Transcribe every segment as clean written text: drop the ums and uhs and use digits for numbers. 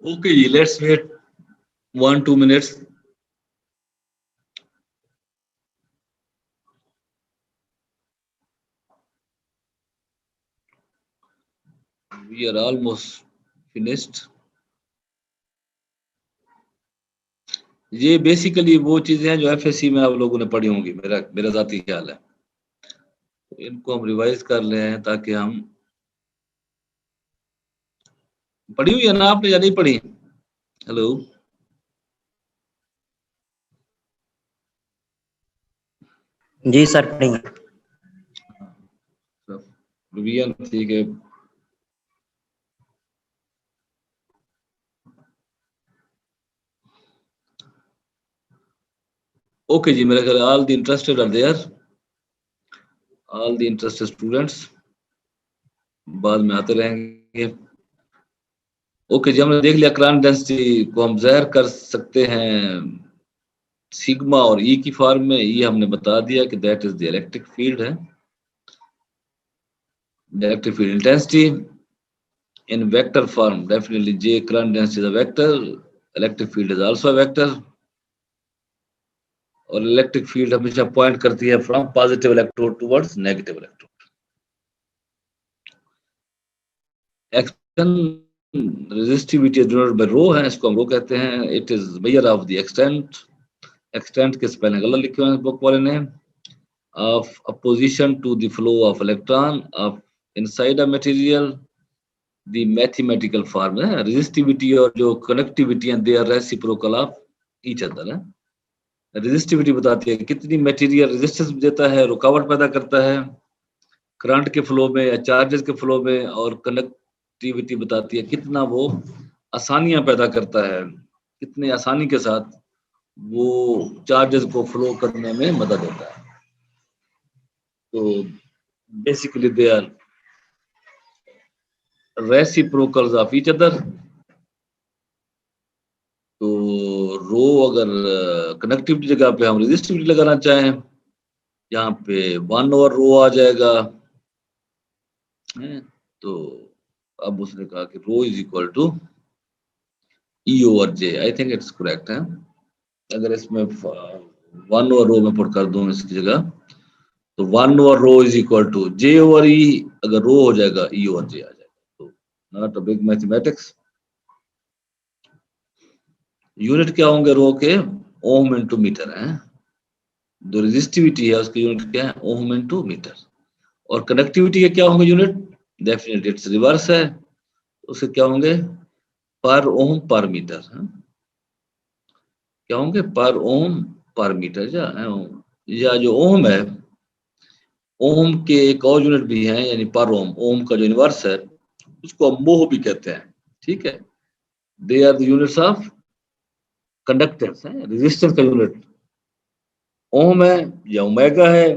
Okay, ji, let's wait 1-2 minutes. We are almost finished. ये basically वो चीजें हैं जो एफएससी में आप लोगों ने पढ़ी होंगी, मेरा मेरा जाती ख्याल है। तो इनको हम रिवाइज कर ले हैं ताकि हम, पढ़ी हुई है ना आपने या नहीं पढ़ी? हेलो, जी सर पढ़ेंगे। रिवीजन ठीक है। ओके जी, मेरा ख्याल all the interested are there, all the interested students बाद में आते रहेंगे। ओके जी, हमने देख लिया करंट डेंसिटी को हम ज़ाहिर कर सकते हैं सिग्मा और ई की फॉर्म में। ये हमने बता दिया कि that is the electric field है, electric field intensity in vector form. Definitely J current density is a vector, electric field is also a vector, और इलेक्ट्रिक फील्ड हमेशा पॉइंट करती है from positive electrode towards negative electrode. Extent resistivity denoted by rho है, इसको हम rho कहते हैं। It is measure of the extent, extent के स्पेलिंग गलत लिखे हुए हैं बुक वाले ने, of opposition to the flow of electron of inside a material. The mathematical form है, रेजिस्टिविटी और जो कनेक्टिविटी है they are reciprocal of each other है। रेजिस्टिविटी बताती है कितनी मटेरियल रेजिस्टेंस देता है, रुकावट पैदा करता है करंट के फ्लो में या चार्जेस के फ्लो में, और कनेक्टिविटी बताती है कितना वो आसानियां पैदा करता है, कितने आसानी के साथ वो चार्जेस को फ्लो करने में मदद देता है। तो basically they are reciprocals of each other. तो रो अगर कनेक्टिविटी जगह पे हम रेजिस्टिविटी लगाना चाहें, यहाँ पे 1/रो आ जाएगा है। तो अब उसने कहा कि rho is equal to E/J। I think it's correct है। अगर इसमें 1/रो में पुट कर दूं इसकी जगह, तो 1/रो इज इक्वल टू J/E। अगर रो हो जाएगा E/J आ जाएगा। तो not a big mathematics. Unit क्या होंगे रो के? ओम इनटू मीटर है। जो रेजिस्टिविटी है उसकी यूनिट क्या है? ओम इनटू मीटर। और कनेक्टिविटी के क्या होंगे यूनिट? डेफिनेटली इट्स रिवर्स है, उसके क्या होंगे? पर ओम पर मीटर है। क्या होंगे? पर ओम पर मीटर। या जो ओम है, ओम के एक और यूनिट भी है, यानी पर ओम। ओम का जो इनवर्स है उसको हम मोह भी कहते हैं, ठीक है। They are the units of conductance है। रेजिस्टेंस का यूनिट ओम है या ओमेगा है,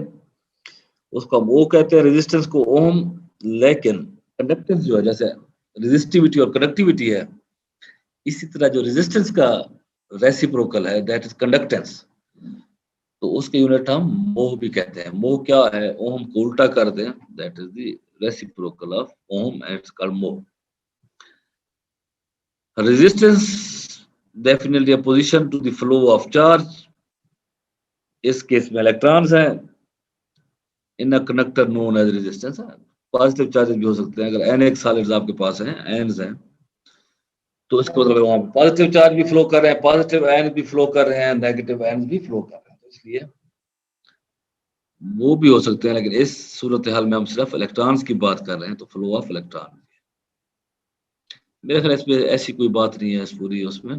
उसको हम ओ कहते हैं, रेजिस्टेंस को ओम। लेकिन कंडक्टेंस जो है, जैसे रेजिस्टिविटी और कंडक्टिविटी है, इसी तरह जो रेजिस्टेंस का रेसिप्रोकल है दैट इज कंडक्टेंस, तो उसके यूनिट हम मोह भी कहते हैं। मोह क्या है? ओम को उल्टा कर दें, that is the reciprocal of ohm and it's called mho. Resistance definitely opposition to the flow of charge. इस केस में इलेक्ट्रॉन्स हैं in a conductor known as resistance. Positive charges भी हो सकते हैं। अगर n एक सॉलिड्स आपके पास हैं, n's हैं, तो इसका मतलब वहां पॉजिटिव चार्ज भी फ्लो कर रहे हैं, पॉजिटिव n भी फ्लो कर रहे हैं, नेगेटिव n भी फ्लो कर रहे हैं। तो इसलिए वो भी हो सकते हैं, लेकिन इस सूरत हाल में हम सिर्फ इलेक्ट्रॉन्स की बात कर रहे हैं, तो फ्लो ऑफ इलेक्ट्रॉन। मेरे ख्याल इसमें ऐसी कोई बात नहीं है इस पूरी उसमें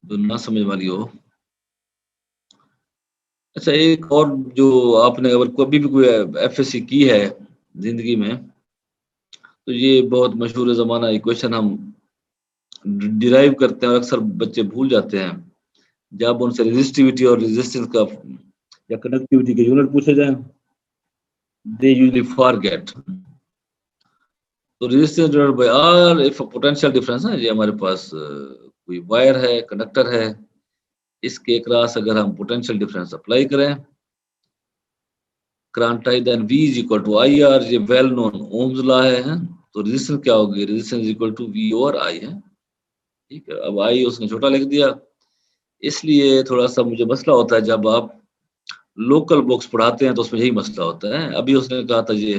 जो ना समझ वाली हो। अच्छा, एक और जो आपने अगर कभी भी कोई एफएससी की है जिंदगी में, तो ये बहुत मशहूर ज़माना इक्वेशन हम डिराइव करते हैं और अक्सर बच्चे भूल जाते हैं। जब उनसे रेजिस्टिविटी और रेजिस्टेंस का या कनेक्टिविटी के यूनिट पूछे जाए, दे यूजुअली फॉरगेट। तो resistance divided by R, if potential difference है, ये हमारे पास कोई वायर है, कंडक्टर है, इसके क्रॉस अगर हम पोटेंशियल डिफरेंस अप्लाई करें, current I, then V is equal to I R, ये वेल नोन ओम्स लॉ है। तो रेजिस्टेंस क्या होगी, resistance is equal to V over I है, ठीक है। अब I उसने छोटा लिख दिया, इसलिए थोड़ा सा मुझे मसला होता है जब आप लोकल बुक्स पढ़ाते हैं तो उसमें यही मसला होता है। अभी उसने कहा था ये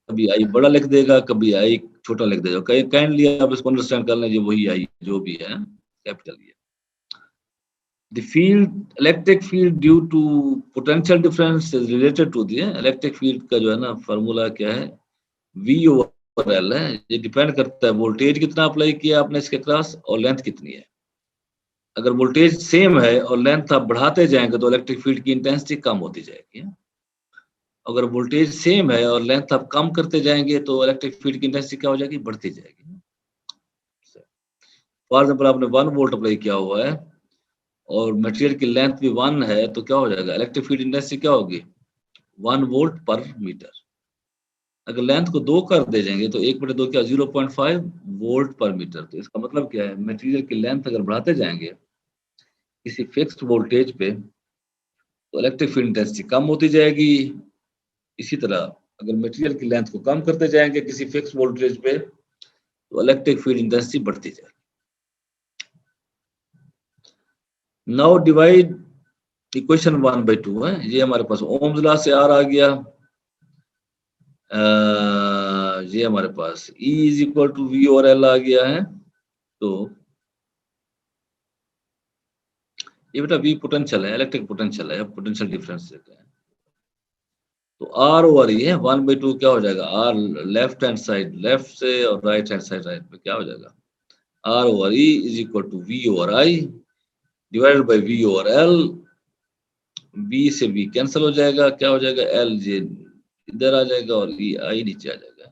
कभी I बड़ा लिख देगा, कभी I छोटा लिख देगा, काइंडली आप इसको अंडरस्टैंड कर लें, ये वही I जो भी है कैपिटल ये। The field, electric field due to potential difference is related to the electric field का जो है ना फार्मूला क्या है, V over L है। ये डिपेंड करता है वोल्टेज कितना अप्लाई किया आपने इसके क्रॉस और लेंथ कितनी है। अगर वोल्टेज सेम है और लेंथ आप बढ़ाते जाएंगे तो इलेक्ट्रिक फील्ड की इंटेंसिटी कम होती जाएगी। अगर वोल्टेज सेम है और लेंथ आप कम करते जाएंगे तो इलेक्ट्रिक फील्ड की इंटेंसिटी क्या हो जाएगी, बढ़ती जाएगी। फॉर एग्जाम्पल आपने 1 वोल्ट अप्लाई किया हुआ है और मटेरियल की लेंथ भी 1 है, तो क्या हो जाएगा, इलेक्ट्रिक फील्ड इंटेंसिटी क्या होगी, 1 वोल्ट पर मीटर। अगर लेंथ को 2 कर दे जाएंगे तो 1/2 क्या, 0.5 वोल्ट पर मीटर। तो इसका मतलब क्या है, मटेरियल की लेंथ अगर बढ़ाते जाएंगे किसी फिक्स्ड वोल्टेज पे तो इलेक्ट्रिक फील्ड इंटेंसिटी कम होती जाएगी। इसी तरह अगर मटेरियल की लेंथ को कम करते जाएंगे किसी फिक्स्ड वोल्टेज पे तो इलेक्ट्रिक फील्ड इंटेंसिटी बढ़ती जाएगी। नाउ डिवाइड इक्वेशन 1/2 है, ये हमारे पास ओम्स लॉ से आर आ गया। ये हमारे पास E is equal to V और L आ गया है। तो ये बेटा V पोटेंशियल है, इलेक्ट्रिक पोटेंशियल है, पोटेंशियल डिफरेंस है। तो R ओवर E है, 1/2 क्या हो जाएगा, R left hand side left से और राइट हैंड साइड राइट पे, क्या हो जाएगा, R over E is equal to V over I divided by V over L। B से V कैंसिल हो जाएगा, क्या हो जाएगा, L जे इधर आ जाएगा और E I नीचे आ जाएगा।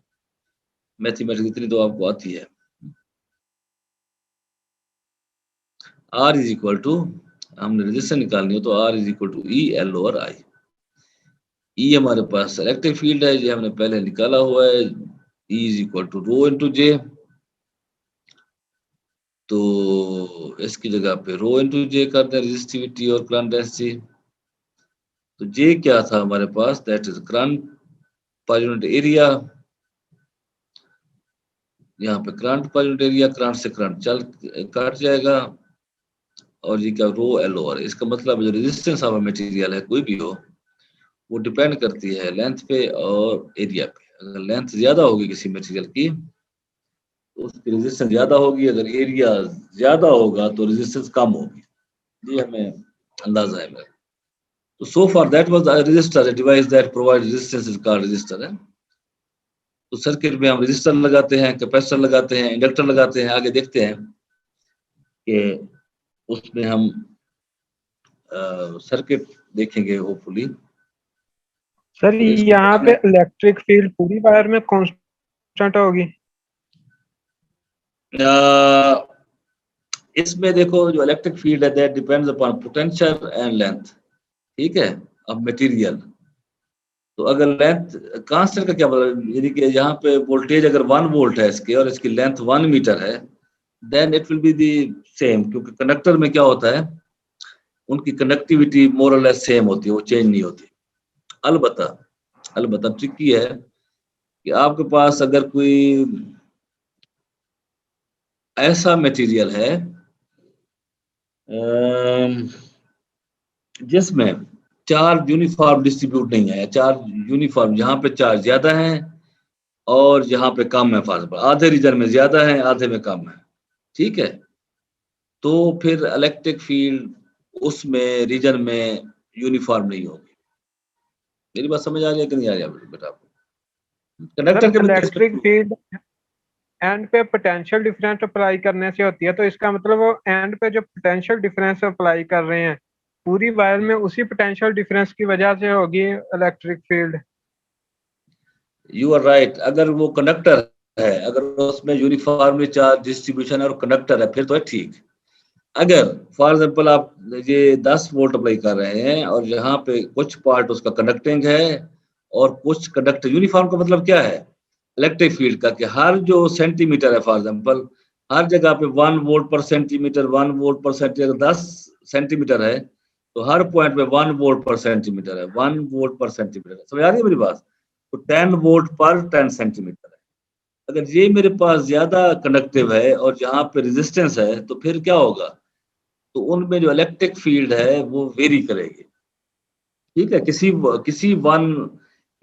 मैथमेटिक्स इतनी तो आपको आती है। R इज इक्वल टू, हमने रेजिस्टेंस निकालनी हो तो R is equal to E L over I। E हमारे पास इलेक्ट्रिक फील्ड है, ये हमने पहले निकाला हुआ है, E is equal to rho into J. तो इसकी जगह पे रो इंटू जे कर दें, रेजिस्टिविटी और करंट डेंसिटी। तो जे क्या था हमारे पास, that is current per unit area. यहाँ पे current per unit area, current से करंट चल काट जाएगा और ये क्या, रो एल ओवर। इसका मतलब जो रेजिस्टेंस ऑफ मटेरियल है कोई भी हो वो डिपेंड करती है लेंथ पे और एरिया पे। अगर लेंथ ज्यादा होगी किसी मटेरियल की तो उसकी रेजिस्टेंस ज्यादा होगी, अगर एरिया ज्यादा होगा तो रेजिस्टेंस कम होगी। ये हमें अंदाजा है मेरा। तो so for that was the resistor, a device that provides resistance is called resistor है। तो सर्किट में हम रेजिस्टर लगाते हैं, कैपेसिटर लगाते हैं, इंडक्टर लगाते हैं। आगे देखते हैं कि उसमें हम सर्किट देखेंगे होपफुली। सर तो इसको यहाँ पे बनाने इलेक्ट्रिक फील्ड पूरी वायर में कांस्टेंट होगी। इसमें देखो जो इलेक्ट्रिक फील्ड है that depends upon potential and length, ठीक है, अब मटेरियल। तो अगर लेंथ कांस्टेंट का क्या मतलब, यानी कि यहाँ पे वोल्टेज अगर 1 वोल्ट है इसके और इसकी लेंथ 1 मीटर है, then it will be the same, क्योंकि कंडक्टर में क्या होता है उनकी कंडक्टिविटी मोर और लेस सेम होती है, वो चेंज नहीं होती। अलबत्ता ट्रिकी है कि आपके पास अगर कोई ऐसा मटेरियल है जिसमें चार्ज यूनिफॉर्म डिस्ट्रीब्यूट नहीं है, चार्ज यूनिफॉर्म, यहाँ पे चार्ज ज्यादा है और यहाँ पे कम है, फॉर एग्जाम्पल आधे रीजन में ज्यादा है आधे में कम है, ठीक है, तो फिर इलेक्ट्रिक फील्ड उसमें रीजन में यूनिफॉर्म नहीं होगी। मेरी बात समझ आ रही है कि नहीं आ रही है बेटा आपको? कंडक्टर के भी केस इलेक्ट्रिक फील्ड एंड पे पोटेंशियल डिफरेंस अप्लाई करने से होती है, तो इसका मतलब वो एंड पे जो पोटेंशियल डिफरेंस अप्लाई कर रहे हैं पूरी वायर में उसी पोटेंशियल डिफरेंस की वजह से होगी electric field. You are right. अगर वो कंडक्टर है, अगर उसमें यूनिफॉर्मली चार्ज डिस्ट्रीब्यूशन है और कंडक्टर है फिर तो है ठीक। अगर फॉर एग्जांपल आप ये 10 वोल्ट अप्लाई कर रहे हैं और यहाँ पे कुछ पार्ट उसका कंडक्टिंग है और कुछ कंडक्ट यूनिफॉर्म का मतलब क्या है? इलेक्ट्रिक फील्ड का कि हर जो सेंटीमीटर है फॉर एग्जांपल हर जगह पे 1 वोल्ट पर सेंटीमीटर 1 वोल्ट पर सेंटीमीटर 10 सेंटीमीटर है तो हर पॉइंट पे 1 वोल्ट पर सेंटीमीटर है 1 वोल्ट पर सेंटीमीटर है। समझ आ रही है मेरी बात? तो 10 वोल्ट पर 10 सेंटीमीटर है। अगर ये मेरे पास ज्यादा कंडक्टिव है और यहाँ पे रेजिस्टेंस है तो फिर क्या होगा? तो उनमें जो इलेक्ट्रिक फील्ड है वो वेरी करेगी। ठीक है?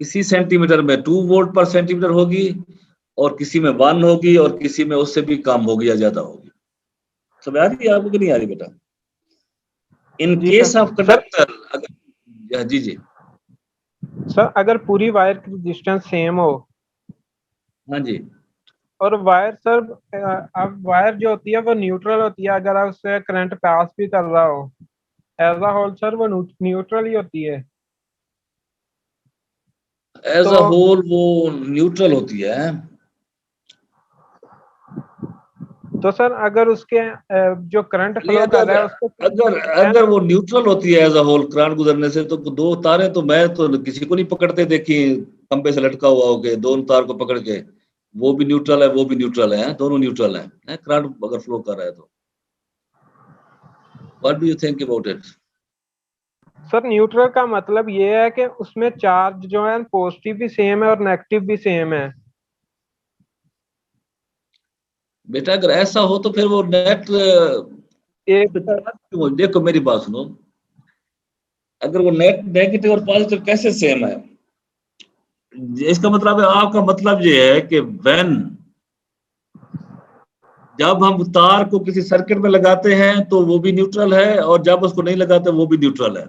किसी सेंटीमीटर में 2 वोल्ट पर सेंटीमीटर होगी और किसी में 1 होगी और किसी में उससे भी कम होगी या ज्यादा होगी। समझ आ रही है आपको कि नहीं आ रही बेटा? इन जी केस सर। ऑफ कंडक्टर अगर जी जी सर अगर पूरी वायर की डिस्टेंस सेम हो हाँ जी और वायर सर अब वायर जो होती है वो न्यूट्रल होती है, अगर उससे करंट पास भी कर रहा हो एज अ होल सर वो न्यूट्रल ही होती है। एज अ तो होल वो न्यूट्रल होती है। तो सर अगर उसके जो करंट नहीं फ्लो कर अगर रहा है उसको अगर अगर वो न्यूट्रल होती है एज अ होल करंट गुजरने से तो दो तारे तो मैं तो किसी को नहीं पकड़ते देखी खंबे से लटका हुआ होके दोनों तार को पकड़ के वो भी न्यूट्रल है वो भी न्यूट्रल है दोनों न्यूट्रल है करंट अगर फ्लो कर रहा है तो what do you think about it? Sir neutral का मतलब ये है कि उसमें चार्ज जो है पॉजिटिव भी सेम है और नेगेटिव भी सेम है। बेटा अगर ऐसा हो तो फिर वो नेट एक देखो मेरी बात सुनो अगर वो नेट नेगेटिव और पॉजिटिव कैसे सेम है इसका मतलब है आपका मतलब ये है कि व्हेन जब हम तार को किसी सर्किट में लगाते हैं तो वो भी न्यूट्रल है और जब उसको नहीं लगाते वो भी न्यूट्रल है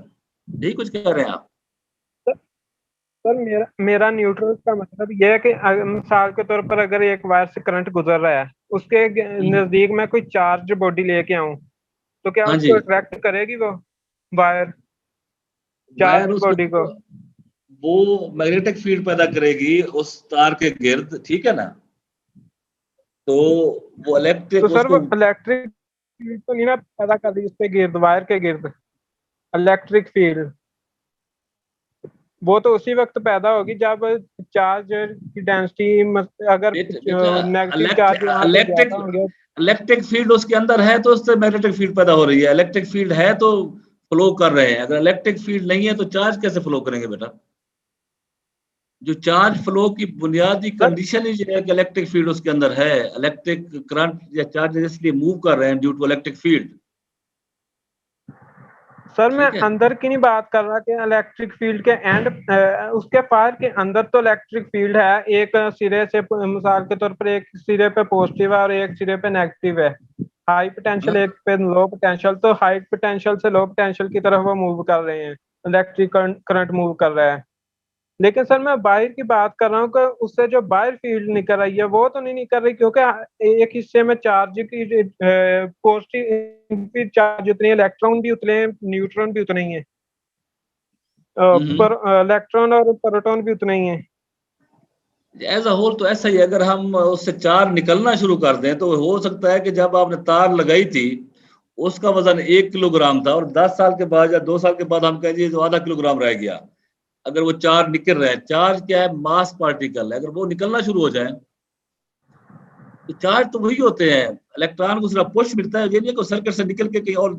यही कुछ कह रहे हैं आप? सर मेरा मेरा न्यूट्रल का मतलब ये है कि मिसाल के तौर पर अगर एक वायर से करंट गुजर रहा है उसके नजदीक मैं कोई चार्ज बॉडी लेके आऊं तो क्या हाँ जी उसको अट्रैक्ट करेगी वो वायर वायर चार्ज उसको बॉडी को? वो मैग्नेटिक फील्ड पैदा करेगी उस तार के गिर्द ठीक है ना तो वो तो इलेक्ट्रिक सर वो उसको इलेक्ट्रिक फील्ड तो नहीं ना पैदा कर रही उसके गिर्द वायर के गिर्द इलेक्ट्रिक फील्ड वो तो उसी वक्त पैदा होगी जब चार्ज की डेंसिटी अगर बेटा नेगेटिव चार्ज वहां पे इलेक्ट्रिक ज्यादा होंगे। इलेक्ट्रिक फील्ड उसके अंदर है तो उससे मैग्नेटिक फील्ड पैदा हो रही है इलेक्ट्रिक फील्ड है तो फ्लो कर रहे हैं अगर इलेक्ट्रिक फील्ड नहीं है तो चार्ज कैसे फ्लो करेंगे बेटा जो चार्ज फ्लो की बुनियादी सर कंडीशन ही ये है कि इलेक्ट्रिक फील्ड उसके अंदर है इलेक्ट्रिक करंट या चार्ज इसलिए मूव कर रहे हैं due to electric field sir मैं ठीक है अंदर की नहीं बात कर रहा कि इलेक्ट्रिक फील्ड के एंड उसके फायर के अंदर तो इलेक्ट्रिक फील्ड है, एक सिरे से मिसाल के तौर पर एक सिरे पे पॉजिटिव है और एक सिरे पे नेगेटिव है, हाई पोटेंशियल हाँ एक पे लो पोटेंशियल, तो हाई पोटेंशियल से लो पोटेंशियल की तरफ वो मूव कर रहे हैं, इलेक्ट्रिक करंट मूव कर रहा है। लेकिन सर मैं बाहर की बात कर रहा हूँ कि उससे जो बाहर फील्ड निकल रही है वो तो नहीं निकल रही, क्योंकि एक हिस्से में चार्ज की पॉजिटिव चार्ज उतनी है, इलेक्ट्रॉन भी उतने हैं, न्यूट्रॉन भी उतने ही है, पर इलेक्ट्रॉन और प्रोटॉन भी उतने ही है। एज अ होल तो ऐसा ही है, अगर हम उससे चार निकलना शुरू कर दें तो हो सकता है कि जब आपने तार लगाई थी उसका वजन 1 किलोग्राम था और 10 साल के बाद या 2 साल के बाद हम कहें जी तो आधा किलोग्राम रह गया। अगर वो चार निकल रहा है, चार्ज क्या है मास पार्टिकल है, अगर वो निकलना शुरू हो जाए तो चार्ज तो वही होते हैं, इलेक्ट्रॉन को सिर्फ पुश मिलता है, ये नहीं कि सर्किट से निकल के कहीं और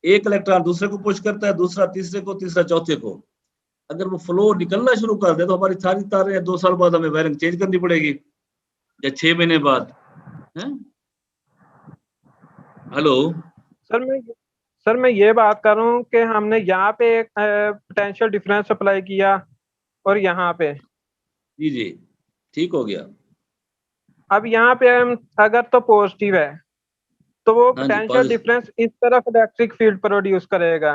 एक इलेक्ट्रॉन दूसरे को पुश करता है, दूसरा तीसरे को, तीसरा चौथे को। अगर वो फ्लो निकलना शुरू कर दे तो हमारी सारी तारें 2 साल बाद हमें वायरिंग चेंज करनी पड़ेगी या 6 महीने बाद है। हेलो सर मैं ये बात कर रहा हूँ कि हमने यहाँ पे एक पोटेंशियल डिफरेंस अप्लाई किया और यहाँ पे जी जी ठीक हो गया। अब यहाँ पे हम अगर तो पॉजिटिव है तो वो हाँ जी पोटेंशियल डिफरेंस इस तरफ इलेक्ट्रिक फील्ड प्रोड्यूस करेगा।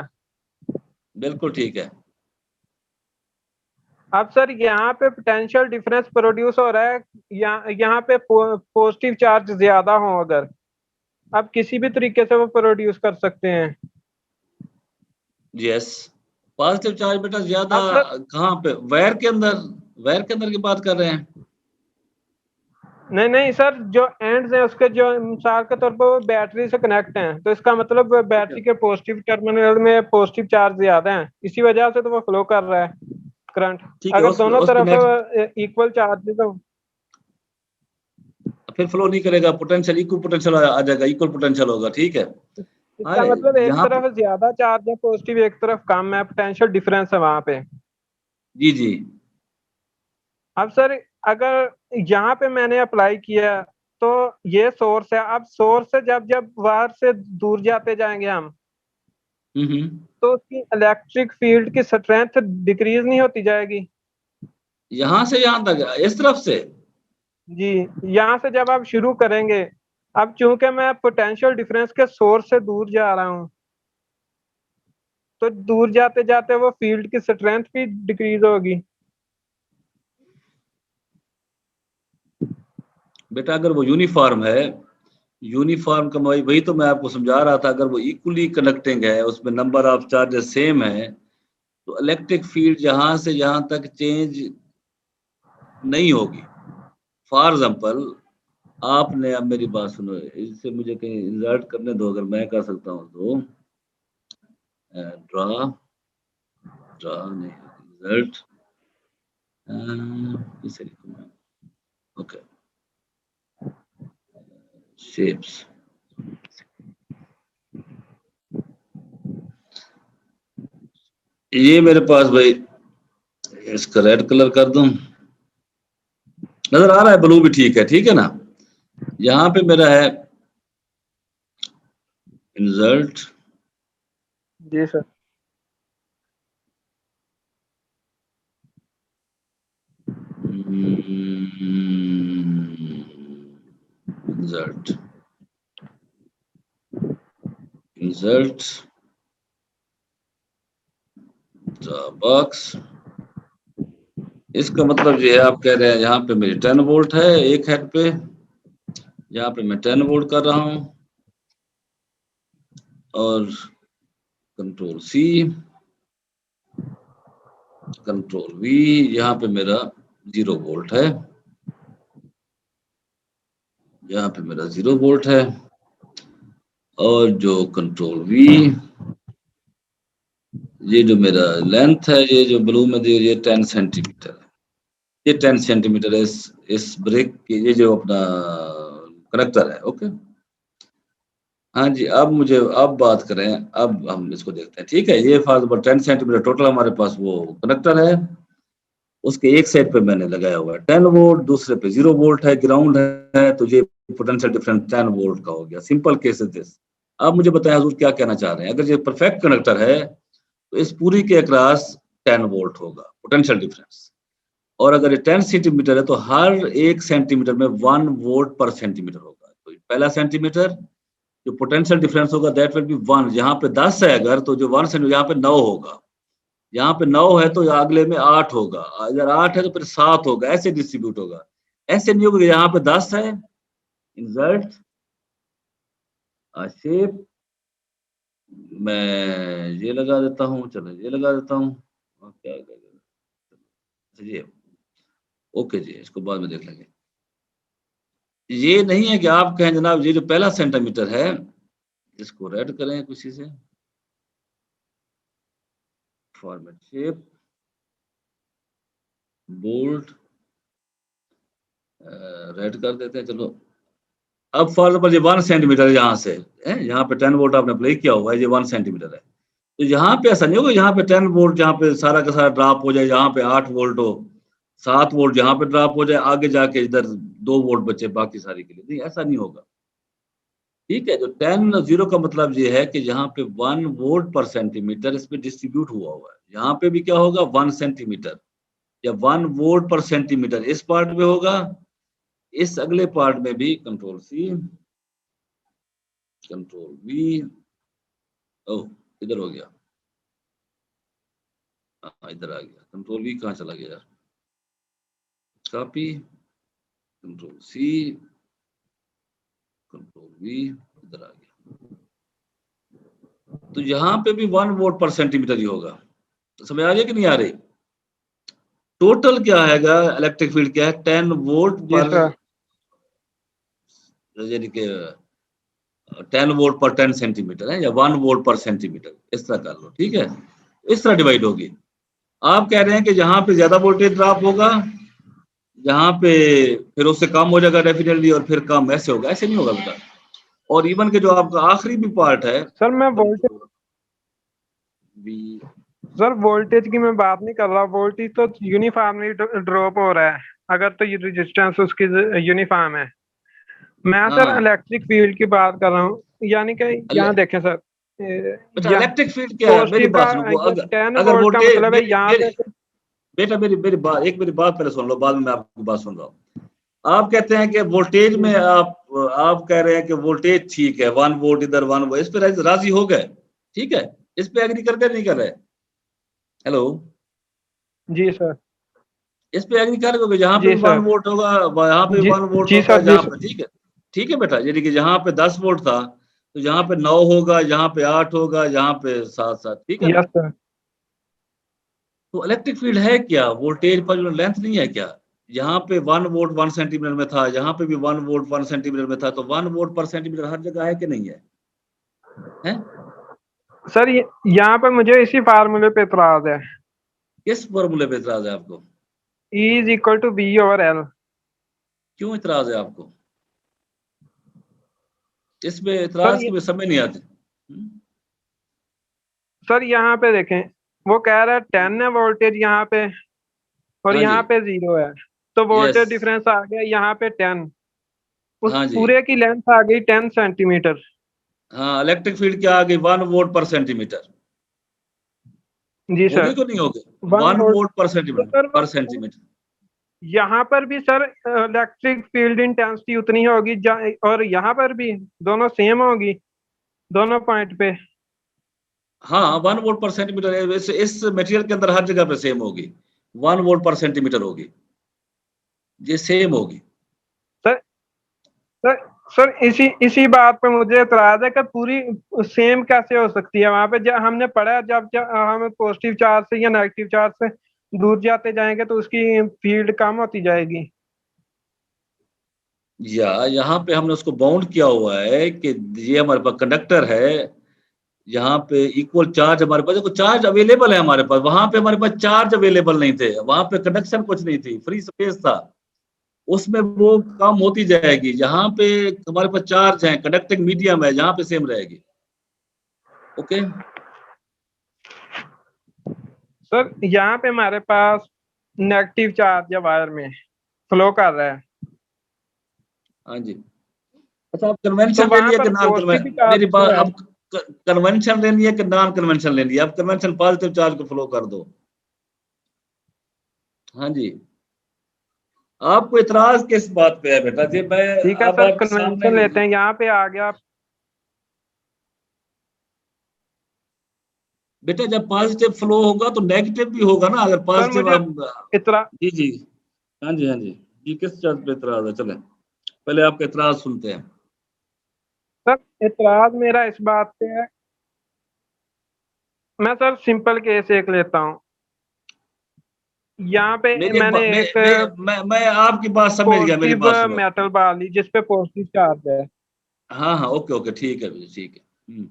बिल्कुल ठीक है। अब सर यहाँ पे पोटेंशियल डिफरेंस प्रोड्यूस हो रहा है, यहाँ पे पॉजिटिव चार्ज ज्यादा हो अगर, अब किसी भी तरीके से वो प्रोड्यूस कर सकते हैं। यस पॉजिटिव चार्ज बेटा ज्यादा अब सर कहाँ पे, वायर के अंदर की बात कर रहे हैं? नहीं नहीं सर, जो एंड्स हैं उसके, जो मिसाल के तौर पर वो बैटरी से कनेक्ट हैं, तो इसका मतलब बैटरी के पॉजिटिव टर्मिनल में पॉजिटिव चार्ज ज्यादा है, इसी वजह से तो वो फ्लो कर रहा है करंट। ठीक है, अगर दोनों उस पे तरफ इक्वल चार्ज है तो फिर फ्लो नहीं करेगा, पोटेंशियल इक्वल पोटेंशियल आ जाएगा, इक्वल पोटेंशियल होगा, ठीक है। हाँ, इसका मतलब एक यहाँ तरफ ज्यादा चार्ज है पॉजिटिव, एक तरफ कम है, पोटेंशियल डिफरेंस है वहां पे। जी जी अब सर अगर यहाँ पे मैंने अप्लाई किया तो ये सोर्स है, अब सोर्स से जब जब वायर से दूर जाते जाएंगे हम, हम्म, तो उसकी इलेक्ट्रिक फील्ड की स्ट्रेंथ डिक्रीज नहीं होती जाएगी? यहाँ से यहाँ तक इस तरफ से। जी, यहाँ से जब आप शुरू करेंगे, अब चूंकि मैं पोटेंशियल डिफरेंस के सोर्स से दूर जा रहा हूँ, तो दूर जाते जाते वो फील्ड की स्ट्रेंथ भी डिक्रीज होगी। बेटा अगर वो यूनिफॉर्म है, यूनिफॉर्म का वही तो मैं आपको समझा रहा था, अगर वो इक्वली कनेक्टिंग है, उसमें नंबर ऑफ चार्जेस सेम है, तो इलेक्ट्रिक फील्ड जहां से जहां तक चेंज नहीं होगी। फॉर एग्जाम्पल, आपने, अब मेरी बात सुनो, इससे मुझे कहीं इंसर्ट करने दो, अगर मैं कर सकता हूँ तो ड्रा ड्रा नहीं, इंसर्ट, इसे लिखूँ मैं, ओके, शेप्स, ये मेरे पास भाई, इसका रेड कलर कर दूं, नजर आ रहा है, ब्लू भी ठीक है ना। यहाँ पे मेरा है इंसर्ट, जी सर। Insert insert box. इसका मतलब ये है, आप कह रहे हैं यहाँ पे मेरी 10 वोल्ट है एक हेड पे, यहाँ पे मैं 10 वोल्ट कर रहा हूँ, और कंट्रोल सी, कंट्रोल वी, यहाँ पे मेरा 0 वोल्ट है, यहाँ पे मेरा 0 वोल्ट है, और जो कंट्रोल वी, ये जो मेरा लेंथ है, ये जो ब्लू में दिया, ये 10 सेंटीमीटर है, ये 10 सेंटीमीटर है इस ब्रेक की, ये जो अपना कनेक्टर है, ओके। हाँ जी, अब बात करें, अब हम इसको देखते हैं, ठीक है। ये फॉर एग्जाम्पल 10 सेंटीमीटर टोटल हमारे पास वो कनेक्टर है, उसके एक साइड पे मैंने लगाया हुआ है 10 वोल्ट, दूसरे पे 0 वोल्ट है, ग्राउंड है, तो ये पोटेंशियल डिफरेंस 10 वोल्ट का हो गया। Simple case is this. अब मुझे बताएं हुजूर क्या कहना चाह रहे हैं। अगर ये परफेक्ट कनेक्टर है तो इस पूरी के अक्रॉस 10 वोल्ट होगा पोटेंशियल डिफरेंस, और अगर ये 10 सेंटीमीटर है तो हर 1 सेंटीमीटर में 1 वोल्ट पर सेंटीमीटर होगा। तो पहला सेंटीमीटर जो पोटेंशियल डिफरेंस होगा दैट विल बी 1। यहाँ पे 10 है अगर, तो जो 1 सेंटीमीटर यहाँ पे 9 होगा, यहाँ पे 9 है तो अगले में 8 होगा, अगर 8 है तो फिर 7 होगा, ऐसे डिस्ट्रीब्यूट होगा। ऐसे नहीं होगा यहाँ पे 10 है, इंसर्ट शेप, मैं ये लगा देता हूँ, चलो ये लगा देता हूँ, और क्या ये ओके जी, इसको बाद में देख लेंगे। ये नहीं है कि आप कहें जनाब ये जो पहला सेंटीमीटर है इसको रेड करें किसी से, फॉर्मेट शेप, बोल्ड, रेड कर देते हैं, चलो। अब फॉर एग्जाम्पल ये 1 सेंटीमीटर यहाँ से है, यहाँ पे 10 वोल्ट आपने अप्लाई किया हुआ है, ये 1 सेंटीमीटर है, तो यहाँ पे ऐसा नहीं होगा यहाँ पे 10 वोल्ट यहाँ पे सारा का सारा ड्रॉप हो जाए, यहाँ पे 8 वोल्ट हो, 7 वोल्ट यहाँ पे ड्रॉप हो जाए, आगे जाके इधर 2 वोल्ट बचे बाकी सारी के लिए, नहीं ऐसा नहीं होगा, ठीक है। जो 10 0 का मतलब ये है कि यहाँ पे 1 वोल्ट पर सेंटीमीटर इस पे डिस्ट्रीब्यूट हुआ है, यहाँ पे भी क्या होगा 1 सेंटीमीटर या 1 वोल्ट पर सेंटीमीटर इस पार्ट में होगा, इस अगले पार्ट में भी कंट्रोल सी, कंट्रोल वी, ओह इधर हो गया, हाँ इधर आ गया, कंट्रोल वी कहाँ चला गया यार, copy, control C, control V, इधर आ गया। तो यहाँ पे भी 1 वोल्ट पर सेंटीमीटर ही होगा, तो समझ आ रही है कि नहीं आ रही। टोटल क्या है इलेक्ट्रिक फील्ड क्या है 10 वोल्ट जी पर सर। यानी कि 10 वोल्ट पर 10 सेंटीमीटर है, या 1 वोल्ट पर सेंटीमीटर, इस तरह कर लो, ठीक है। इस तरह डिवाइड होगी। आप कह रहे हैं कि जहां पे ज्यादा वोल्टेज ड्रॉप होगा, जहां पे फिर उससे कम हो जाएगा डेफिनेटली, और फिर कम, ऐसे होगा, ऐसे नहीं होगा बेटा। और इवन के जो आपका आखिरी भी पार्ट है सर मैं वोल्टेज भी, सर वोल्टेज की मैं बात नहीं कर रहा, वोल्टेज तो यूनिफॉर्मली ड्रॉप हो रहा है अगर तो ये रेजिस्टेंस उसकी यूनिफॉर्म है। मैं सर हाँ इलेक्ट्रिक फील्ड की बात कर रहा हूँ, यानी कि यहाँ देखें सर, बेटा यहाँ इलेक्ट्रिक फील्ड क्या है, मेरी पॉजिटिव बात का सुनो। अगर 10 अगर वोल्ट का वोल्टेज, मतलब है यहाँ पे। बेटा मेरी बात, मेरी बात पहले सुन लो, बाद में मैं आपकी बात सुन रहा हूँ। आप कहते हैं कि वोल्टेज में आप कह रहे हैं कि वोल्टेज ठीक है, 1 वोल्ट इधर 1 वोल्ट, इस पे राजी हो गए, ठीक है, इस पे एग्री करके नहीं कर रहे? हेलो, जी सर। इस पे एग्री कर रहे, जहां पे जी भी 1 सर। वोल्ट होगा वहां पे जी 1 वोल्ट जी होगा, सर। जी जहां पे, सर। ठीक है, ठीक है बेटा। यानी कि जहां पे 10 वोल्ट था तो जहां पे 9 होगा, जहां पे 8 होगा, जहां पे 7, ठीक है ना। Yes sir. तो इलेक्ट्रिक फील्ड है क्या, वोल्टेज पर जो लेंथ नहीं है क्या? यहाँ पे 1 वोल्ट 1 सेंटीमीटर में था, यहाँ पे भी 1 वोल्ट 1 सेंटीमीटर में था, तो 1 वोल्ट पर सेंटीमीटर हर जगह है कि नहीं है? हैं? सर यहाँ पे मुझे इसी फार्मूले पे इतराज है। किस फॉर्मूले पे इतराज है आपको? E is equal to B over L. क्यों इतराज है आपको इसमें? सर इतराज की समझ नहीं आती। सर यहाँ पे देखें, वो कह रहा है 10 है वोल्टेज यहाँ पे, और हाँ जी, यहाँ पे 0 है, तो यस, वोल्टेज डिफरेंस आ गया यहाँ पे 10। उस हाँ जी, पूरे की लेंथ आ गई 10 सेंटीमीटर। हाँ। इलेक्ट्रिक फील्ड क्या आ गई? 1 वोल्ट पर सेंटीमीटर। जी होगी सर। को नहीं होगी? 1 1 वोल्ट। वोल्ट पर तो सेंटीमीटर, सर पर सेंटीमीटर। यहाँ पर भी सर इलेक्ट्रिक फील्ड इंटेंसिटी उतनी होगी, और यहाँ पर भी दोनों सेम होगी दोनों पॉइंट पे। हाँ, 1 वोल्ट पर सेंटीमीटर है। इस मटेरियल के अंदर हर जगह पे सेम होगी, 1 वोल्ट पर सेंटीमीटर होगी, ये सेम होगी। सर सर सर इसी इसी बात पे मुझे एतराज है कि पूरी सेम कैसे हो सकती है। वहां पे जब हमने पढ़ा है, जब हम पॉजिटिव चार्ज से या नेगेटिव चार्ज से दूर जाते जाएंगे तो उसकी फील्ड कम होती जाएगी। या यहाँ पे हमने उसको बाउंड किया हुआ है कि ये हमारे पास कंडक्टर है, यहाँ पे इक्वल चार्ज हमारे पास, देखो चार्ज अवेलेबल है हमारे पास, वहां पे हमारे पास चार्ज अवेलेबल नहीं थे, वहां पे कंडक्शन कुछ नहीं थी, फ्री स्पेस था, उसमें वो कम होती जाएगी। जहाँ पे हमारे पास चार्ज है, कंडक्टिंग मीडियम है, जहाँ पे सेम रहेगी। ओके, सर यहाँ पे हमारे पास नेगेटिव चार्ज या वायर में फ्लो कर रहा है, हाँ जी। अच्छा, आप तो कन्वेंशन ले वहां लिया पर कि नॉन पॉजिटिव कन्वेंशन? चार्ज मेरी बात जो है। अब, कन्वेंशन लेनी है कि नॉन कन्वेंशन लेनी है? अब कन्वेंशन पॉजिटिव चार्ज को फ्लो कर दो। हाँ जी। आपको इतराज किस बात पे है बेटा जी? मैं ठीक है अब सर, आपके सामने, कन्वेंशन लेते हैं, यहाँ पे आ गया। बेटा जब पॉजिटिव फ्लो होगा तो नेगेटिव भी होगा ना, अगर सर पॉजिटिव मुझे हम, इतरा जी जी, हाँ जी, हाँ जी, ये किस चीज पे इतराज है? चले पहले आपका इतराज सुनते हैं। सर इतराज मेरा इस बात पे है, मैं सर सिंपल केस एक लेता हूँ। यहाँ पे मेरी एक मैंने एक मैं आपकी बात समझ गया, मेरी पॉजिटिव बात सुनो। मेटल बाल ली जिसपे पॉजिटिव चार्ज है। हाँ हाँ, ओके ओके, ठीक है ठीक है।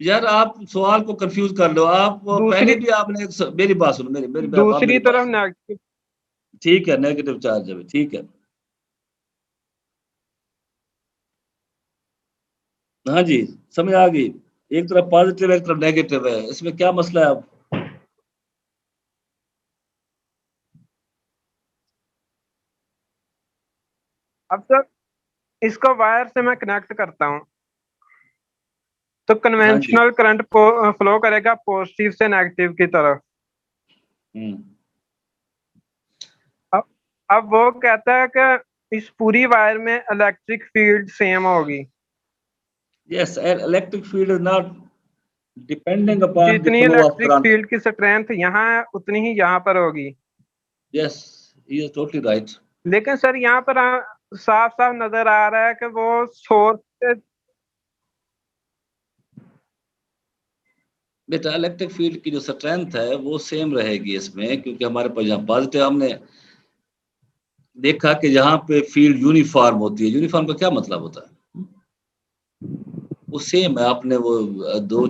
यार आप सवाल को कंफ्यूज कर लो आप। पहले दूसरी भी आपने मेरी बात सुनो, मेरी मेरी आप दूसरी मेरी बात तरफ सुनो। नेगेटिव। ठीक है, नेगेटिव चार्ज है, ठीक है। हाँ जी, समझ आ गई। एक तरफ पॉजिटिव है, एक तरफ नेगेटिव है, इसमें क्या मसला है अब? अब सर इसको वायर से मैं कनेक्ट करता हूँ, तो हाँ जी। कन्वेंशनल करंट फ्लो करेगा पॉजिटिव से नेगेटिव की तरफ। हम्म, अब अब वो कहता है कि इस पूरी वायर में इलेक्ट्रिक फील्ड सेम होगी। Yes, electric field is not depending upon the जितनी flow of electric current. Field की स्ट्रेंथ यहाँ है उतनी ही यहाँ पर होगी। Yes, he is totally right. लेकिन सर यहाँ पर साफ साफ नजर आ रहा है कि वो सोर्स से। बेटा इलेक्ट्रिक फील्ड की जो स्ट्रेंथ है वो सेम रहेगी इसमें, क्योंकि हमारे पास यहाँ पॉजिटिव, हमने देखा कि जहां पे फील्ड यूनिफॉर्म होती है, यूनिफॉर्म का क्या मतलब होता है? वो सेम है। आपने वो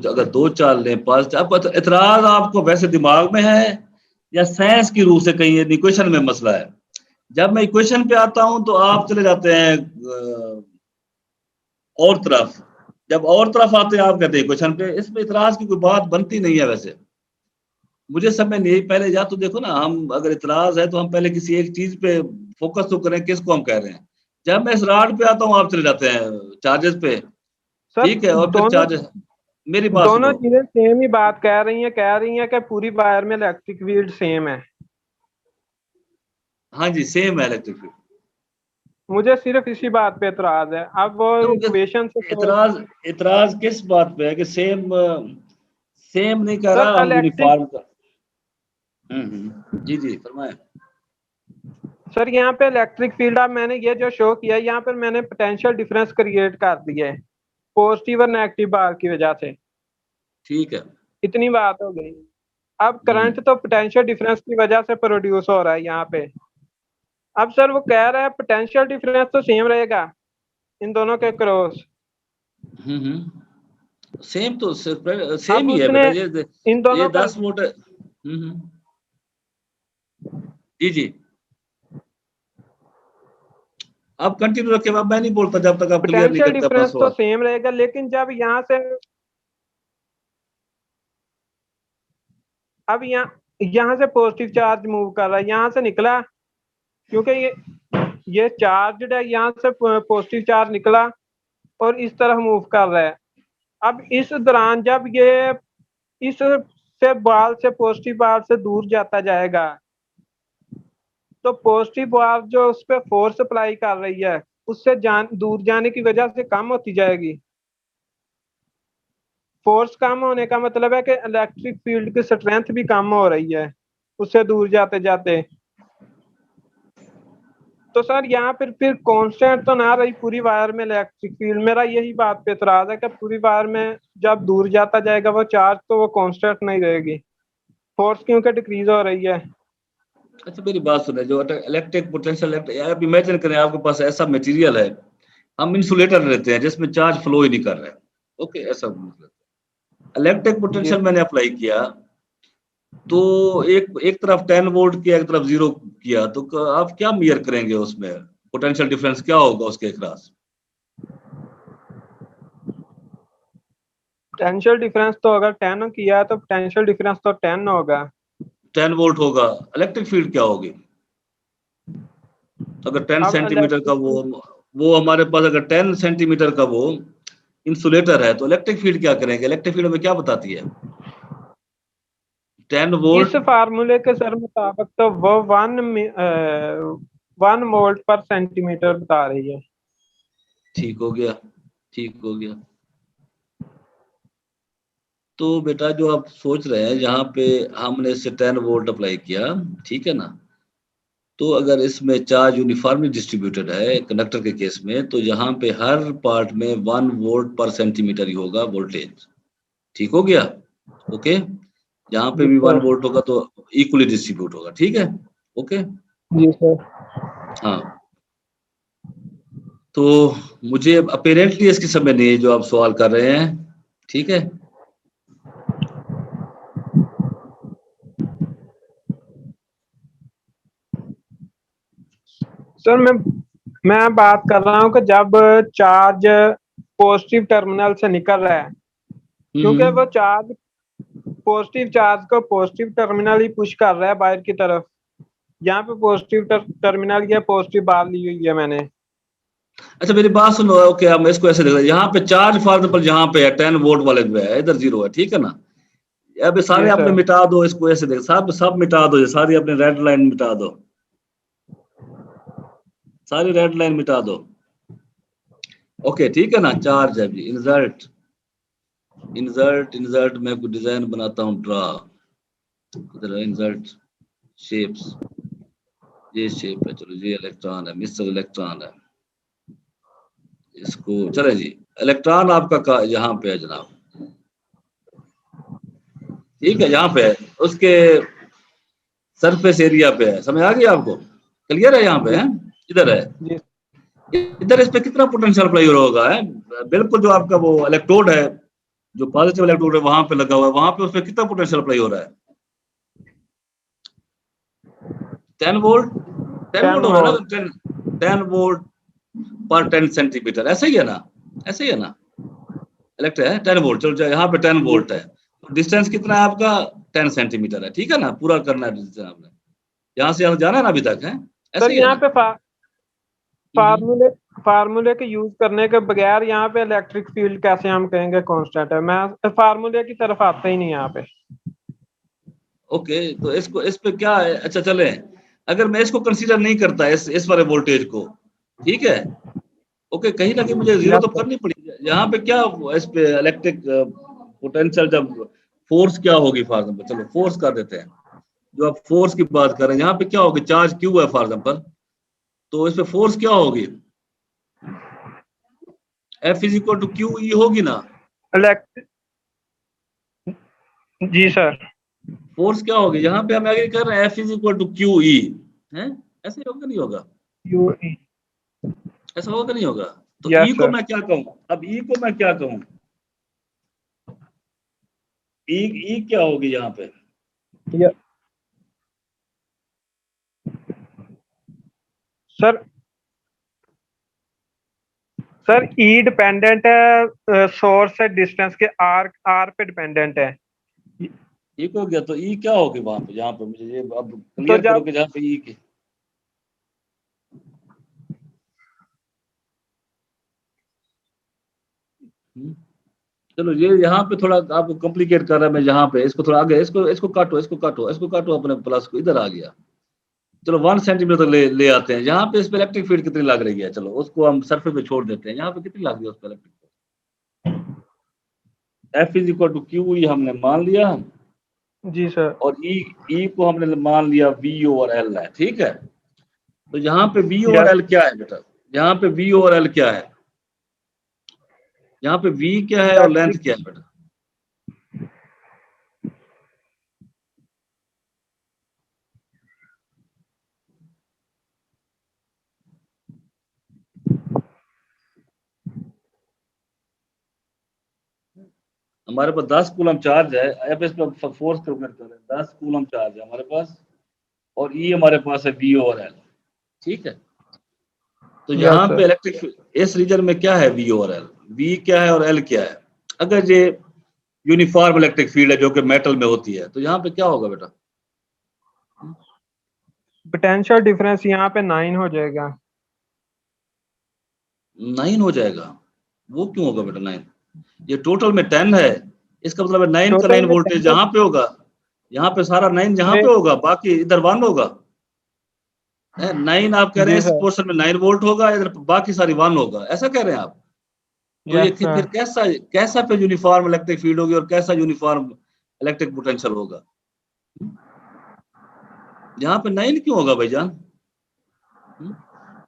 अगर 2 4 लें 5, आपको इतराज आपको वैसे दिमाग में है या साइंस की रूह से कहीं इक्वेशन में मसला है? जब मैं इक्वेशन पे आता हूं तो आप चले जाते हैं और तरफ, जब और तरफ आते हैं आप कहते हैं इक्वेशन पे। इसमें इतराज की कोई बात बनती नहीं है। वैसे मुझे समझ नहीं, पहले या तो देखो ना, हम अगर इतराज है तो हम पहले किसी एक चीज पे फोकस तो करें, किसको हम कह रहे हैं। जब मैं इस राड पे आता हूँ आप चले जाते हैं चार्जेस पे, सर ठीक है, और फिर दोनों चार्जेस, मेरी बात दोनों सुनो। चीजें सेम ही बात कह रही हैं कि पूरी वायर में इलेक्ट्रिक फील्ड सेम है। हाँ जी, सेम है इलेक्ट्रिक फील्ड। मुझे सिर्फ इसी बात पे एतराज है। अब वो तो इक्वेशन से इतराज इतराज किस बात पे है कि सेम सेम नहीं कह सर रहा, हम इलेक्ट्रिक यूनिफॉर्म का। जी जी फरमाए। सर यहाँ पे इलेक्ट्रिक फील्ड, अब मैंने ये जो शो किया है यहाँ पर मैंने पोटेंशियल डिफरेंस क्रिएट कर दिया है पॉजिटिव और नेगेटिव बार की वजह से। ठीक है। इतनी बात हो गई। अब करंट तो पोटेंशियल डिफरेंस की वजह से प्रोड्यूस हो रहा है यहाँ पे। अब सर वो कह रहा है पोटेंशियल डिफरेंस तो सेम रहेगा इन दोनों के क्रॉस। सेम तो सेम अब ही है उसने बेटा। इन ये दोनों का 10 वोल्ट। जी जी, आप कंटिन्यू रखिए, अब मैं नहीं बोलता जब तक आप क्लियर नहीं पोटेंशियल करते अपना डिफरेंस तो सवाल। सेम रहेगा, लेकिन जब यहाँ से अब यहाँ से पॉजिटिव चार्ज मूव कर रहा है, यहाँ से निकला, क्योंकि ये चार्ज है, यहाँ से पॉजिटिव चार्ज निकला और इस तरह मूव कर रहा है। अब इस दौरान जब ये इस से बाल से पॉजिटिव बाल से दूर जाता जाएगा तो पॉजिटिव बाल जो उस पर फोर्स अप्लाई कर रही है उससे दूर जाने की वजह से कम होती जाएगी। फोर्स कम होने का मतलब है कि इलेक्ट्रिक फील्ड की स्ट्रेंथ भी कम हो रही है उससे दूर जाते जाते। तो सर यहाँ पर फिर कांस्टेंट तो ना रही पूरी वायर में इलेक्ट्रिक फील्ड। मेरा यही बात पे एतराज है कि पूरी वायर में जब दूर जाता जाएगा वो चार्ज तो वो कांस्टेंट नहीं रहेगी, फोर्स क्योंकि डिक्रीज हो रही है। अच्छा मेरी बात सुने, जो इलेक्ट्रिक पोटेंशियल, आप इमेजिन करें आपके पास ऐसा मटेरियल है, हम इंसुलेटर लेते हैं जिसमें चार्ज फ्लो ही नहीं कर रहा है। ओके, ऐसा मतलब इलेक्ट्रिक पोटेंशियल मैंने अप्लाई किया तो एक एक तरफ 10 वोल्ट किया, एक तरफ 0 किया, तो आप क्या मेजर करेंगे उसमें? पोटेंशियल डिफरेंस क्या होगा उसके अक्रॉस? पोटेंशियल डिफरेंस तो अगर 10 किया तो पोटेंशियल डिफरेंस तो 10 होगा। 10 वोल्ट होगा। इलेक्ट्रिक फील्ड क्या होगी? अगर 10 अब सेंटीमीटर का वो हमारे पास अगर 10 सेंटीमीटर का वो इंसुलेटर है तो इलेक्ट्रिक फील्ड क्या करेंगे? इलेक्ट्रिक फील्ड में क्या बताती है? 10 इस वोल्ट। फार्मूले के सर मुताबिक तो वो 1 वोल्ट पर सेंटीमीटर बता रही है। ठीक हो गया, ठीक हो गया। तो बेटा जो आप सोच रहे हैं, यहाँ पे हमने इससे 10 वोल्ट अप्लाई किया, ठीक है ना, तो अगर इसमें चार्ज यूनिफॉर्मली डिस्ट्रीब्यूटेड है कंडक्टर के केस में, तो यहाँ पे हर पार्ट में 1 वोल्ट पर सेंटीमीटर ही होगा वोल्टेज। ठीक हो गया? ओके, यहाँ पे जी भी 1 सर। वोल्ट होगा तो इक्वली डिस्ट्रीब्यूट होगा। ठीक है, ओके। जी सर। हाँ, तो मुझे अपेरेंटली इसकी समझ नहीं है जो आप सवाल कर रहे हैं। ठीक है, सर मैं बात कर रहा हूँ कि जब चार्ज पॉजिटिव टर्मिनल से निकल रहा है, क्योंकि वो चार्ज पॉजिटिव चार्ज को पॉजिटिव टर्मिनल ही पुश कर रहा है बाहर की तरफ। यहाँ पे पॉजिटिव टर्मिनल या पॉजिटिव बार ली हुई है मैंने। अच्छा मेरी बात सुनो। ओके, हम इसको ऐसे देख रहे हैं, यहाँ पे चार्ज फॉर एग्जाम्पल जहाँ पे है 10 वोल्ट वाले पे है, इधर 0 है, ठीक है ना। अब जी सारे आपने सर। मिटा दो, इसको ऐसे देख, सब मिटा दो, ये सारी अपने रेड लाइन मिटा दो, सारी रेड लाइन मिटा दो। ओके, ठीक है ना। चार्ज है जी, इंसर्ट इंसर्ट इंसर्ट, मैं कुछ डिजाइन बनाता हूँ, ड्रा, इधर इंसर्ट शेप्स, ये शेप है, चलो ये इलेक्ट्रॉन है, मिस्टर इलेक्ट्रॉन है, इसको चले जी। इलेक्ट्रॉन आपका यहाँ पे है जनाब, ठीक है, यहाँ पे है, उसके सरफेस एरिया पे है। समझ आ गई आपको? क्लियर है यहाँ पे है? इधर है, जी इधर इस पे कितना पोटेंशियल अप्लाई हो रहा होगा है? बिल्कुल जो आपका वो इलेक्ट्रोड है, जो पॉजिटिव इलेक्ट्रोड है वहां पे लगा हुआ है, वहां पे उस पे कितना पोटेंशियल अप्लाई हो रहा है? 10 वोल्ट, 10 10 वोल्ट होगा ना, वोल्ट 10 वोल्ट पर 10 सेंटीमीटर, ऐसा ही है ना? ऐसे ही है ना? इलेक्ट्रिक है 10 वोल्ट, चलो यहाँ पे 10 वोल्ट है, तो डिस्टेंस कितना है आपका? 10 सेंटीमीटर है, ठीक है ना? पूरा करना है डिस्टेंस आपने, यहाँ से यहाँ जाना है ना अभी तक है, सर ऐसे ही है यहाँ ना? पे फार्मूले फार्मूले के यूज करने के बगैर यहाँ पे इलेक्ट्रिक फील्ड कैसे हम कहेंगे कांस्टेंट है? मैं फार्मूले की तरफ आता ही नहीं यहाँ पे। ओके, तो इसको इस पे क्या है? अच्छा चले, अगर मैं इसको कंसीडर नहीं करता इस वाले वोल्टेज को, ठीक है, ओके, कहीं ना कहीं मुझे जीरो यस तो सर। करनी पड़ेगी यहाँ पे। क्या इस पे इलेक्ट्रिक पोटेंशियल जब फोर्स क्या होगी फॉर एग्जाम्पल, चलो फोर्स कर देते हैं, जो आप फोर्स की बात कर रहे हैं यहाँ पे क्या होगी? चार्ज क्यू है फॉर एग्जाम्पल, तो इस पे फोर्स क्या होगी? F is equal to Q E होगी ना? इलेक्ट्रिक जी सर। फोर्स क्या होगी यहाँ पे? हम आगे कर रहे हैं F is equal to Q E है, ऐसे होगा नहीं होगा? यू ऐसा होगा नहीं होगा? तो यस ई को सर। मैं क्या कहूँ? अब ई को मैं क्या कहूँ? ई क्या होगी यहाँ पे? सर सर ई डिपेंडेंट है सोर्स से डिस्टेंस के आर पे डिपेंडेंट है। ई को गया तो ई क्या होगी वहां पे? जहाँ पे मुझे ये अब तो क्लियर करो जब कि जहाँ पे ई की चलो ये यहाँ पे थोड़ा आपको कॉम्प्लिकेट कर रहा है, मैं यहाँ पे इसको थोड़ा आगे, इसको काटो, इसको काटो, इसको काटो, अपने प्लस को इधर आ गया। चलो 1 सेंटीमीटर तक ले आते हैं। यहाँ पे इस पे इलेक्ट्रिक फील्ड कितनी लग रही है? चलो उसको हम सरफेस पे छोड़ देते हैं, यहाँ पे कितनी लग रही है उस पे electric? F is equal to Q E हमने मान लिया, जी सर। और ई को हमने मान लिया V ओवर L है, ठीक है। तो यहाँ पे V ओवर यस L क्या है बेटा? यहाँ पे V ओवर L क्या है? यहाँ पे V क्या है और लेंथ इलेक्ट्रिक क्या है बेटा? हमारे पास 10 कूलम चार्ज है, अब इस पर फोर्स कैलकुलेट कर रहे हैं, 10 कूलम चार्ज है हमारे पास, और ई हमारे पास है V ओवर L, ठीक है। तो यस यहाँ पे सर। इलेक्ट्रिक इस रीजन में क्या है? V ओवर L, V क्या है और L क्या है? अगर ये यूनिफॉर्म इलेक्ट्रिक फील्ड है जो कि मेटल में होती है, तो यहाँ पे क्या होगा बेटा? पोटेंशियल डिफरेंस यहाँ पे 9 हो जाएगा। 9 हो जाएगा? वो क्यों होगा बेटा 9? ये टोटल में 10 है, इसका मतलब है 9 का 9 टोटल में वोल्टेज 10 यहाँ पे होगा, यहाँ पे सारा 9 यहाँ पे होगा, बाकी इधर 1 होगा। 9 आप कह रहे हैं जी इस सर। पोर्शन में 9 वोल्ट होगा, इधर बाकी सारी 1 होगा, ऐसा कह रहे हैं आप? तो ये यस फिर सर। कैसा कैसा पे यूनिफॉर्म इलेक्ट्रिक फील्ड होगी और कैसा यूनिफॉर्म इलेक्ट्रिक पोटेंशियल होगा? यहाँ पे 9 क्यों होगा भाईजान?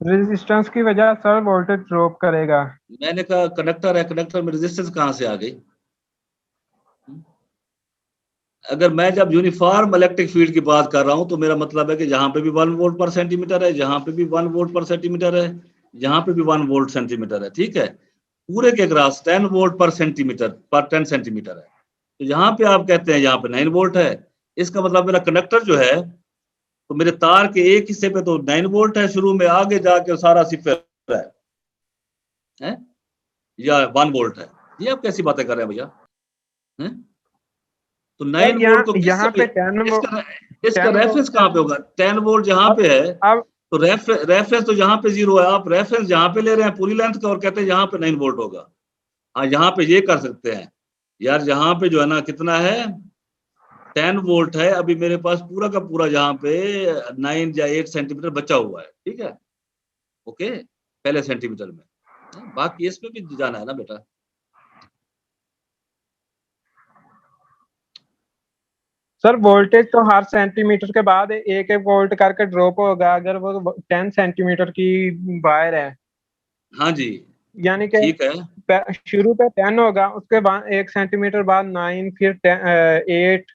रेजिस्टेंस की वजह सर वोल्टेज ड्रॉप करेगा। मैंने कहा कंडक्टर है, कंडक्टर में रेजिस्टेंस कहाँ से आ गई? अगर मैं जब यूनिफॉर्म इलेक्ट्रिक फील्ड की बात कर रहा हूं तो मेरा मतलब है कि जहां पे भी 1 वोल्ट पर सेंटीमीटर है, जहां पे भी 1 वोल्ट पर सेंटीमीटर है, जहां पे भी 1 वोल्ट सेंटीमीटर है, ठीक है, पूरे के क्रॉस 10 वोल्ट पर सेंटीमीटर पर 10 सेंटीमीटर है। तो यहाँ पे आप कहते हैं यहाँ पे 9 वोल्ट है, इसका मतलब मेरा कंडक्टर जो है, तो मेरे तार के एक हिस्से पे तो 9 वोल्ट है शुरू में, आगे जाके सारा सिफर है या 1 वोल्ट है। ये आप कैसी बातें कर रहे हैं भैया? तो 9 सर वोल्ट को किस यहाँ पे समय 10 इसका रेफरेंस वोल्ट कहाँ पे होगा? 10 वोल्ट जहां पे है, अब तो रेफरेंस तो यहाँ पे 0 है, आप रेफरेंस जहां पे ले रहे हैं पूरी लेंथ का और कहते हैं यहाँ पे 9 वोल्ट होगा। हाँ यहाँ पे ये कर सकते हैं यार, यहाँ पे जो है ना कितना है? 10 वोल्ट है, अभी मेरे पास पूरा का पूरा यहाँ पे 9 या 8 सेंटीमीटर बचा हुआ है, ठीक है, ओके, पहले सेंटीमीटर में, बाकी इसमें भी जाना है ना बेटा। सर वोल्टेज तो हर सेंटीमीटर के बाद एक एक वोल्ट करके ड्रॉप होगा अगर वो 10 सेंटीमीटर की वायर है। हाँ जी, यानी कि ठीक है, शुरू पे 10 होगा, उसके बाद 1 सेंटीमीटर बाद 9, फिर 8,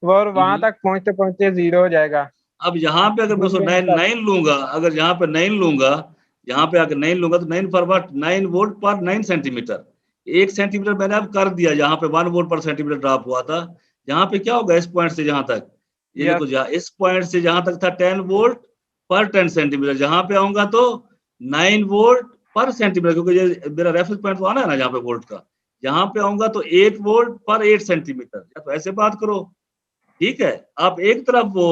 और वहां तक पहुंचते पहुंचते 0 हो जाएगा। अब यहाँ पे अगर मैं उसको 9 लूंगा, अगर यहाँ पे 9 लूंगा, यहाँ पे अगर 9 लूंगा तो 9 फॉर व्हाट, 9 वोल्ट पर 9 सेंटीमीटर। 1 सेंटीमीटर मैंने अब कर दिया, यहाँ पे 1 वोल्ट पर सेंटीमीटर ड्रॉप हुआ था। यहाँ पे क्या होगा इस पॉइंट से जहां तक, ये Yes. देखो इस पॉइंट से जहां तक था 10 वोल्ट पर 10 सेंटीमीटर, जहां पे आऊंगा तो 9 वोल्ट पर सेंटीमीटर, क्योंकि ये मेरा रेफरेंस पॉइंट तो आना है ना जहाँ पे वोल्ट का, यहाँ पे आऊंगा तो 8 वोल्ट पर 8 सेंटीमीटर। तो ऐसे बात करो, ठीक है। आप एक तरफ वो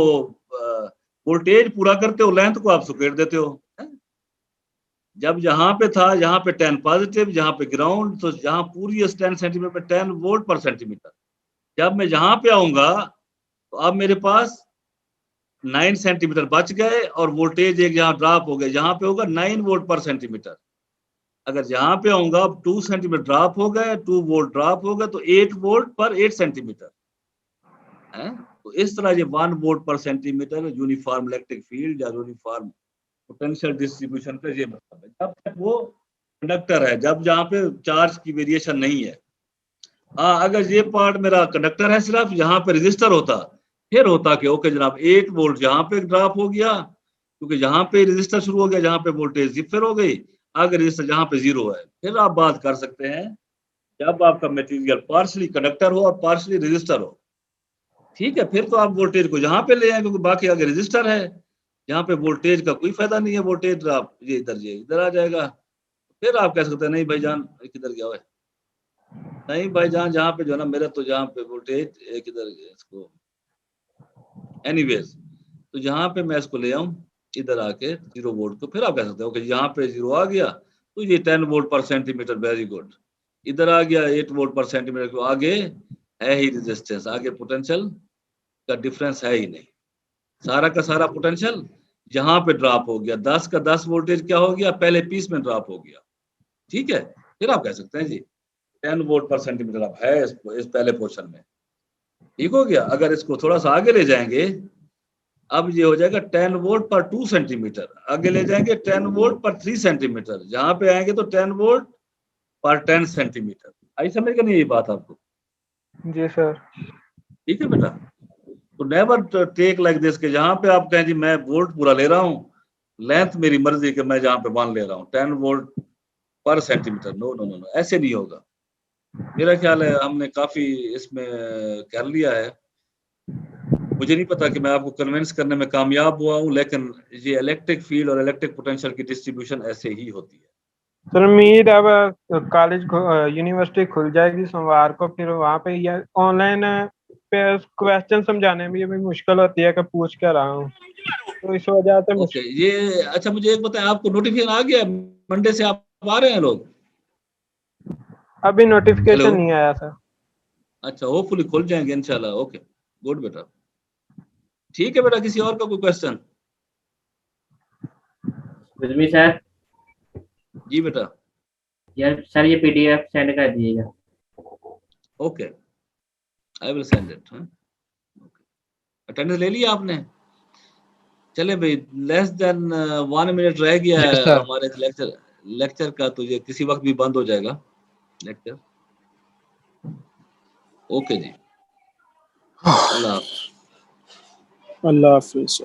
वोल्टेज पूरा करते हो, लेंथ को आप सुकेड़ देते हो। जब यहाँ पे था, यहाँ पे 10 पॉजिटिव, यहाँ पे ग्राउंड, तो यहाँ पूरी 10 सेंटीमीटर पे 10 वोल्ट पर सेंटीमीटर। जब मैं यहाँ पे आऊंगा तो अब मेरे पास 9 सेंटीमीटर बच गए और वोल्टेज एक यहाँ ड्रॉप हो गया, यहाँ पे होगा 9 वोल्ट पर सेंटीमीटर। अगर यहाँ पे आऊंगा, अब 2 सेंटीमीटर ड्रॉप हो गए, 2 वोल्ट ड्रॉप हो गए, तो 8 वोल्ट पर 8 सेंटीमीटर है। तो इस तरह ये 1 वोल्ट पर सेंटीमीटर यूनिफॉर्म इलेक्ट्रिक फील्ड या यूनिफॉर्म पोटेंशियल डिस्ट्रीब्यूशन का ये मतलब है। जब तक वो कंडक्टर है, जब जहाँ पे चार्ज की वेरिएशन नहीं है। हाँ, अगर ये पार्ट मेरा कंडक्टर है सिर्फ, यहाँ पे रजिस्टर होता, फिर होता कि ओके जनाब 8 वोल्ट यहाँ पे ड्रॉप हो गया, क्योंकि यहाँ पे रजिस्टर शुरू हो गया, जहाँ पे वोल्टेज जिफर हो गई। अगर रजिस्टर जहाँ पे 0 है, फिर आप बात कर सकते हैं जब आपका मटेरियल पार्शली कंडक्टर हो और पार्शली रजिस्टर हो, ठीक है। फिर तो आप वोल्टेज को यहाँ पे ले आए, क्योंकि बाकी अगर रजिस्टर है, यहाँ पे वोल्टेज का कोई फायदा नहीं है, वोल्टेज आप ये इधर आ जाएगा। फिर आप कह सकते हैं नहीं भाईजान किधर गया है, नहीं भाईजान जहाँ पे जो है ना मेरा, तो जहाँ पे वोल्टेज किधर इसको, एनीवेज, तो जहाँ पे मैं इसको ले आऊं इधर आके 0 वोल्ट को, फिर आप कह सकते हो कि यहाँ पे 0 आ गया तो ये 10 वोल्ट पर सेंटीमीटर, वेरी गुड। इधर आ गया 8 वोल्ट पर सेंटीमीटर, को आगे है ही रेजिस्टेंस, आगे पोटेंशियल का डिफरेंस है ही नहीं, सारा का सारा पोटेंशियल यहाँ पे ड्रॉप हो गया। 10 का 10 वोल्टेज क्या हो गया, पहले पीस में ड्रॉप हो गया, ठीक है। फिर आप कह सकते हैं जी 10 वोल्ट पर सेंटीमीटर अब है इस पहले पोर्शन में, ठीक हो गया। अगर इसको थोड़ा सा आगे ले जाएंगे, अब ये हो जाएगा 10 वोल्ट पर 2 सेंटीमीटर, आगे ले जाएंगे 10 वोल्ट पर 3 सेंटीमीटर, जहां पे आएंगे तो 10 वोल्ट पर 10 सेंटीमीटर। आई समझ के नहीं ये बात आपको? जी सर। ठीक है बेटा। तो नेवर टेक लाइक दिस के जहां पे आप कहें जी मैं वोल्ट पूरा ले रहा हूँ, लेंथ मेरी मर्जी के मैं जहां पे 1 ले रहा हूँ, 10 वोल्ट पर centimetre, no no no no, ऐसे नहीं होगा। मेरा ख्याल है हमने काफी इसमें कर लिया है। मुझे नहीं पता कि मैं आपको कन्विंस करने में कामयाब हुआ हूँ, लेकिन ये इलेक्ट्रिक फील्ड और इलेक्ट्रिक पोटेंशियल की डिस्ट्रीब्यूशन ऐसे ही होती है। सर उम्मीद अब कॉलेज यूनिवर्सिटी खुल जाएगी सोमवार को, फिर वहाँ पे या ऑनलाइन पे क्वेश्चन समझाने में भी मुश्किल होती है कि पूछ क्या रहा हूँ, तो इस वजह से ओके, ये अच्छा मुझे एक बताएं, आपको नोटिफिकेशन आ गया मंडे से आप आ रहे हैं लोग? अभी नोटिफिकेशन हेलो? नहीं आया सर। अच्छा, होपफुली खुल जाएंगे इंशाल्लाह। ओके, गुड बेटा। ठीक है बेटा, किसी और का कोई क्वेश्चन? सर जी बेटा। यार सर ये पीडीएफ सेंड कर दीजिएगा। Okay, I will send it. Attendance ले लिया आपने? चले भाई, लेस देन 1 मिनट रह गया है हमारे लेक्चर का, तो ये किसी वक्त भी बंद हो जाएगा लेक्चर। ओके जी, अल्लाह हाफ़िज़। अल्लाह हाफिज।